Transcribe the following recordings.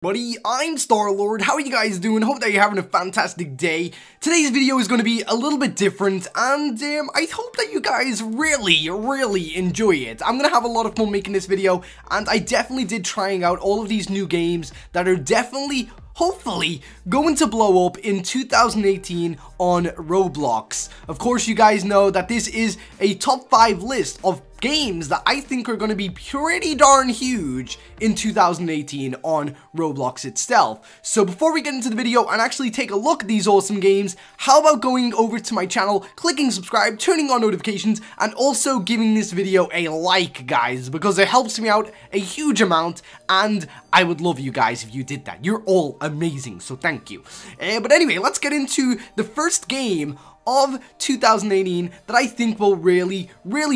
Buddy, I'm Star-Lord. How are you guys doing? Hope that you're having a fantastic day. Today's video is going to be a little bit different, and I hope that you guys really enjoy it. I'm going to have a lot of fun making this video, and I definitely did trying out all of these new games that are definitely, hopefully, going to blow up in 2018 on Roblox. Of course, you guys know that this is a top 5 list of games that I think are going to be pretty darn huge in 2018 on Roblox itself. So before we get into the video and actually take a look at these awesome games, how about going over to my channel, clicking subscribe, turning on notifications, and also giving this video a like, guys, because it helps me out a huge amount, and I would love you guys if you did that. You're all amazing, so thank you. But anyway, let's get into the first game of 2018 that I think will really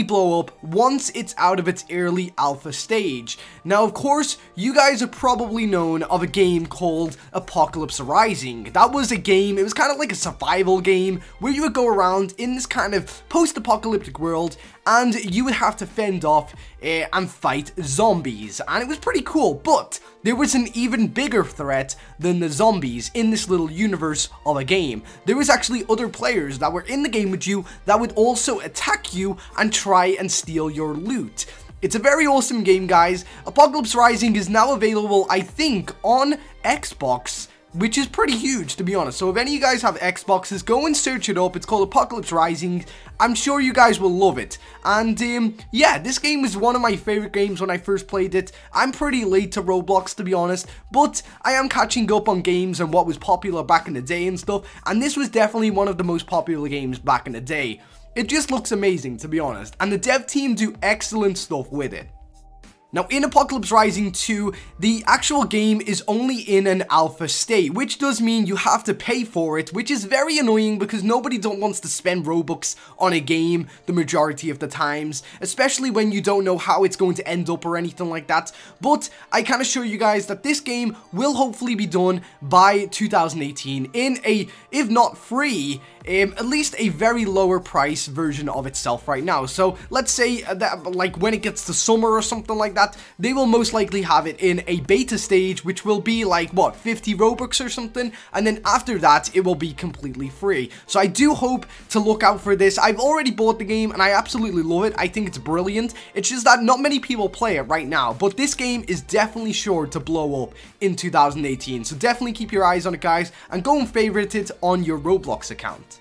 blow up once it's out of its early alpha stage. Now, of course, you guys are probably known of a game called Apocalypse Rising. That was a game, it was kind of like a survival game where you would go around in this kind of post-apocalyptic world and you would have to fend off and fight zombies, and it was pretty cool. But there was an even bigger threat than the zombies in this little universe of a game. There was actually other players that were in the game with you that would also attack you and try and steal your loot. It's a very awesome game, guys. Apocalypse Rising is now available, I think, on Xbox, which is pretty huge, to be honest. So if any of you guys have Xboxes, go and search it up. It's called Apocalypse Rising. I'm sure you guys will love it. And yeah, this game was one of my favorite games when I first played it. I'm pretty late to Roblox, to be honest, but I am catching up on games and what was popular back in the day and stuff, and this was definitely one of the most popular games back in the day. It just looks amazing, to be honest, and the dev team do excellent stuff with it. Now, in Apocalypse Rising 2, the actual game is only in an alpha state, which does mean you have to pay for it, which is very annoying because nobody wants to spend Robux on a game the majority of the times, especially when you don't know how it's going to end up or anything like that. But I can assure you guys that this game will hopefully be done by 2018 in a, if not free, at least a very lower price version of itself right now. So let's say that like when it gets to summer or something like that, they will most likely have it in a beta stage, which will be like, what, 50 Robux or something, and then after that it will be completely free. So I do hope to look out for this. I've already bought the game and I absolutely love it. I think it's brilliant. It's just that not many people play it right now, but this game is definitely sure to blow up in 2018. So definitely keep your eyes on it, guys, and go and favorite it on your Roblox account.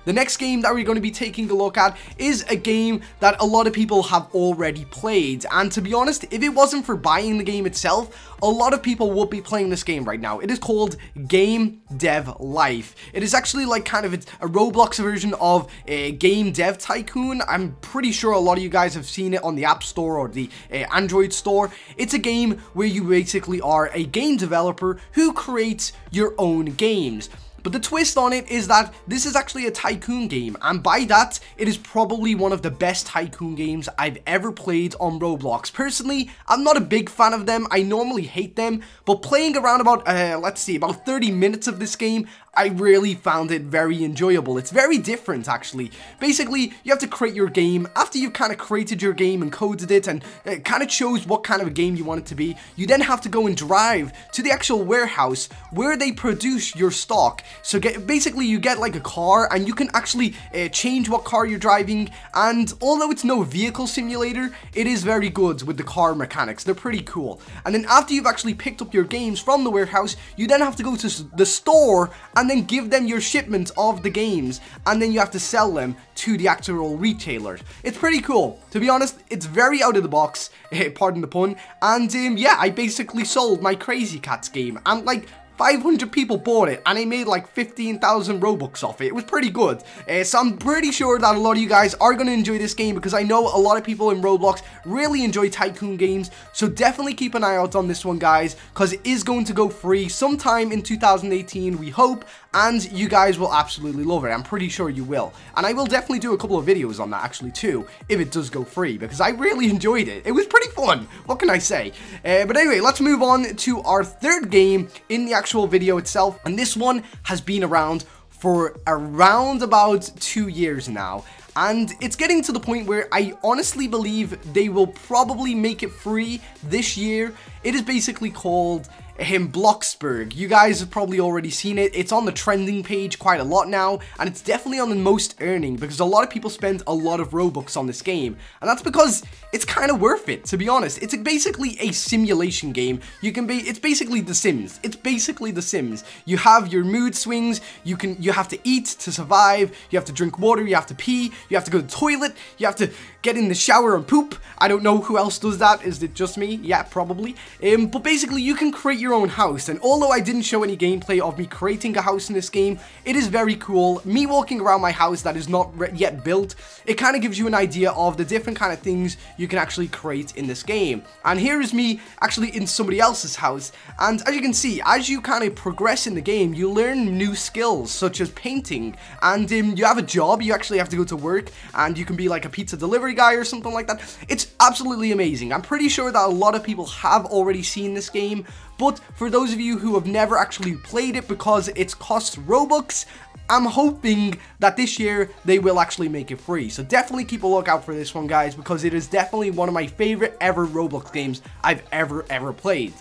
The next game that we're going to be taking a look at is a game that a lot of people have already played, and to be honest, if it wasn't for buying the game itself, a lot of people would be playing this game right now. It is called Game Dev Life. It is actually like kind of a Roblox version of a Game Dev Tycoon. I'm pretty sure a lot of you guys have seen it on the App Store or the Android Store. It's a game where you basically are a game developer who creates your own games. But the twist on it is that this is actually a tycoon game, and by that, it is probably one of the best tycoon games I've ever played on Roblox. Personally, I'm not a big fan of them. I normally hate them, but playing around about, let's see, about 30 minutes of this game, I really found it very enjoyable. It's very different, actually. Basically, you have to create your game. After you've kind of created your game and coded it and it kind of chose what kind of a game you want it to be, you then have to go and drive to the actual warehouse where they produce your stock. So basically, you get like a car and you can actually change what car you're driving, and although it's no vehicle simulator, it is very good with the car mechanics. They're pretty cool. And then after you've actually picked up your games from the warehouse, you then have to go to the store and then give them your shipment of the games, and then you have to sell them to the actual retailer. It's pretty cool. To be honest, it's very out of the box, pardon the pun, and yeah, I basically sold my Crazy Cats game, and like 500 people bought it, and I made like 15,000 Robux off it. It was pretty good. So I'm pretty sure that a lot of you guys are going to enjoy this game because I know a lot of people in Roblox really enjoy tycoon games. So definitely keep an eye out on this one, guys, because it is going to go free sometime in 2018, we hope, and you guys will absolutely love it. I'm pretty sure you will. And I will definitely do a couple of videos on that actually too, if it does go free, because I really enjoyed it. It was pretty fun. What can I say? But anyway, let's move on to our third game in the actual video itself, and this one has been around for around about 2 years now, and it's getting to the point where I honestly believe they will probably make it free this year. It is basically called Bloxburg. You guys have probably already seen it. It's on the trending page quite a lot now, and it's definitely on the most earning because a lot of people spend a lot of Robux on this game, and that's because it's kind of worth it, to be honest. It's basically a simulation game. It's basically The Sims. It's basically The Sims. You have your mood swings. You have to eat to survive. You have to drink water. You have to pee. You have to go to the toilet. You have to get in the shower and poop. I don't know who else does that. Is it just me? Yeah, probably. But basically, you can create your own house, and although I didn't show any gameplay of me creating a house in this game, it is very cool. Me walking around my house that is not yet built, it kind of gives you an idea of the different kind of things you can actually create in this game. And here is me actually in somebody else's house, and as you can see, as you kind of progress in the game, you learn new skills such as painting, and you have a job. You actually have to go to work, and you can be like a pizza delivery guy or something like that. It's absolutely amazing. I'm pretty sure that a lot of people have already seen this game, but for those of you who have never actually played it because it costs Robux, I'm hoping that this year they will actually make it free. So definitely keep a lookout for this one, guys, because it is definitely one of my favorite ever Roblox games I've ever played.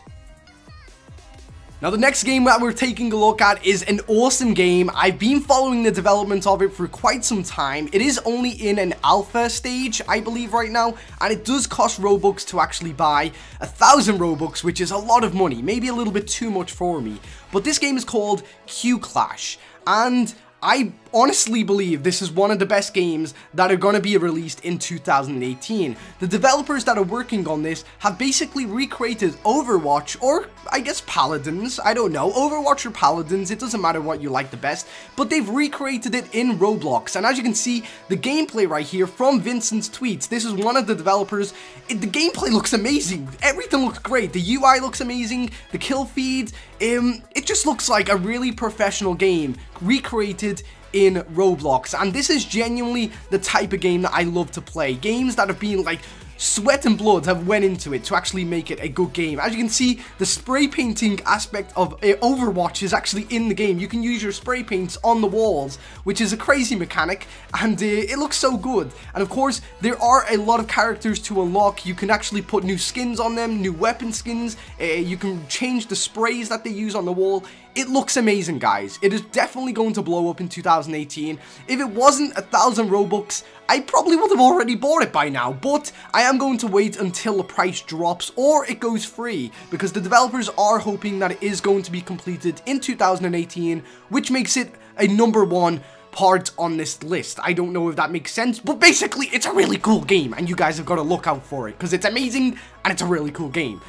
Now, the next game that we're taking a look at is an awesome game. I've been following the development of it for quite some time. It is only in an alpha stage, I believe, right now, and it does cost Robux to actually buy 1,000 Robux, which is a lot of money, maybe a little bit too much for me. But this game is called Q Clash, and I honestly believe this is one of the best games that are going to be released in 2018. The developers that are working on this have basically recreated Overwatch, or I guess Paladins, I don't know, Overwatch or Paladins, it doesn't matter what you like the best, but they've recreated it in Roblox. And as you can see, the gameplay right here from Vincent's tweets, this is one of the developers. The gameplay looks amazing, everything looks great, the UI looks amazing, the kill feed, it just looks like a really professional game recreated in Roblox, and this is genuinely the type of game that I love to play. Games that have been like sweat and blood have went into it to actually make it a good game. As you can see, the spray painting aspect of Overwatch is actually in the game. You can use your spray paints on the walls, which is a crazy mechanic, and it looks so good. And of course, there are a lot of characters to unlock. You can actually put new skins on them, new weapon skins. You can change the sprays that they use on the wall. It looks amazing, guys. It is definitely going to blow up in 2018. If it wasn't 1,000 Robux, I probably would have already bought it by now, but I am going to wait until the price drops or it goes free, because the developers are hoping that it is going to be completed in 2018, which makes it a #1 part on this list. I don't know if that makes sense, but basically it's a really cool game, and you guys have got to look out for it because it's amazing and it's a really cool game.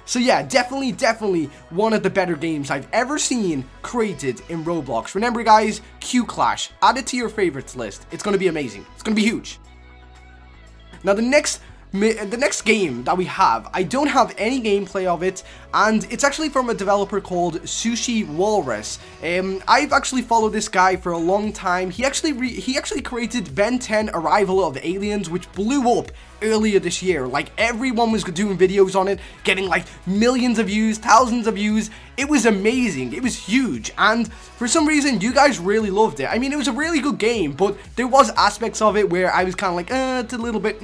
So yeah, definitely one of the better games I've ever seen created in Roblox. Remember, guys, Q Clash, add it to your favorites list. It's going to be amazing. It's going to be huge. Now, the next game that we have, I don't have any gameplay of it, and it's actually from a developer called Sushi Walrus. I've actually followed this guy for a long time. He actually created Ben 10 Arrival of the Aliens, which blew up earlier this year. Like, everyone was doing videos on it, getting like millions of views, thousands of views. It was amazing. It was huge, and for some reason you guys really loved it. I mean, it was a really good game, but there was aspects of it where I was kind of like, it's a little bit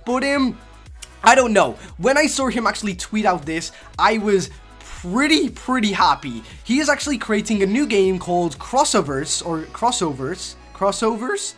but I don't know. When I saw him actually tweet out this, I was pretty happy. He is actually creating a new game called Crossovers,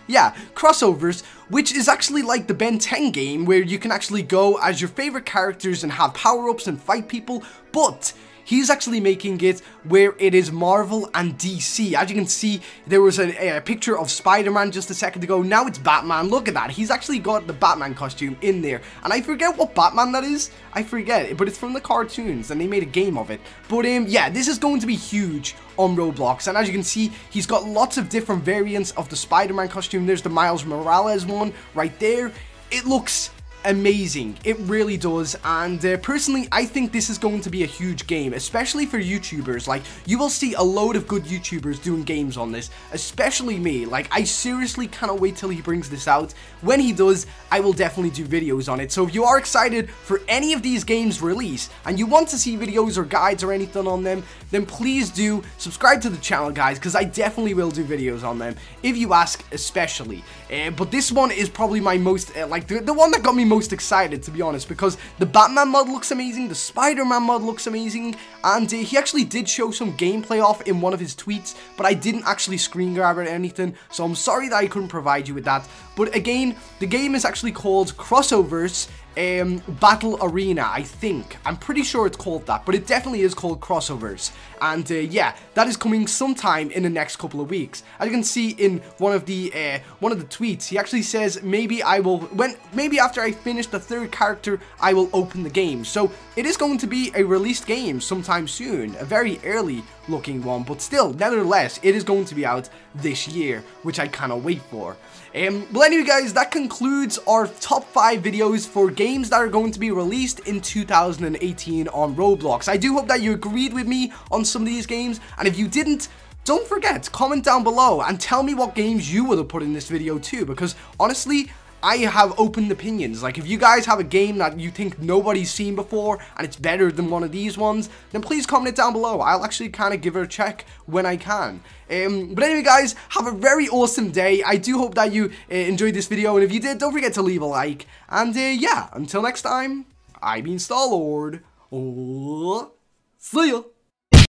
yeah, Crossovers, which is actually like the Ben 10 game, where you can actually go as your favorite characters and have power-ups and fight people, but he's actually making it where it is Marvel and DC. As you can see, there was a picture of Spider-Man just a second ago. Now it's Batman. Look at that. He's actually got the Batman costume in there. And I forget what Batman that is. I forget, but it's from the cartoons, and they made a game of it. But yeah, this is going to be huge on Roblox. And as you can see, he's got lots of different variants of the Spider-Man costume. There's the Miles Morales one right there. It looks amazing, it really does, and personally I think this is going to be a huge game, especially for YouTubers. Like, you will see a load of good YouTubers doing games on this, especially me. Like, I seriously cannot wait till he brings this out. When he does, I will definitely do videos on it. So if you are excited for any of these games release and you want to see videos or guides or anything on them, then please do subscribe to the channel, guys, because I definitely will do videos on them if you ask, especially. But this one is probably my most like the one that got me most excited, to be honest, because the Batman mod looks amazing, the Spider-Man mod looks amazing, and he actually did show some gameplay off in one of his tweets, but I didn't actually screen grab it or anything, so I'm sorry that I couldn't provide you with that. But again, the game is actually called Crossovers Battle Arena, I think. I'm pretty sure it's called that, but it definitely is called Crossovers. And yeah, that is coming sometime in the next couple of weeks. As you can see in one of the tweets, he actually says maybe after I finish the third character, I will open the game. So it is going to be a released game sometime soon, a very early looking one, but still, nevertheless, it is going to be out this year, which I cannot wait for. Well, anyway, guys, that concludes our top 5 videos for games that are going to be released in 2018 on Roblox. I do hope that you agreed with me on some of these games, and if you didn't, don't forget, comment down below and tell me what games you would have put in this video too, because honestly, I have open opinions. Like, if you guys have a game that you think nobody's seen before and it's better than one of these ones, then please comment it down below. I'll actually kind of give it a check when I can. But anyway, guys, have a very awesome day. I do hope that you enjoyed this video, and if you did, don't forget to leave a like. And yeah, until next time, I've been Star-Lord. See ya.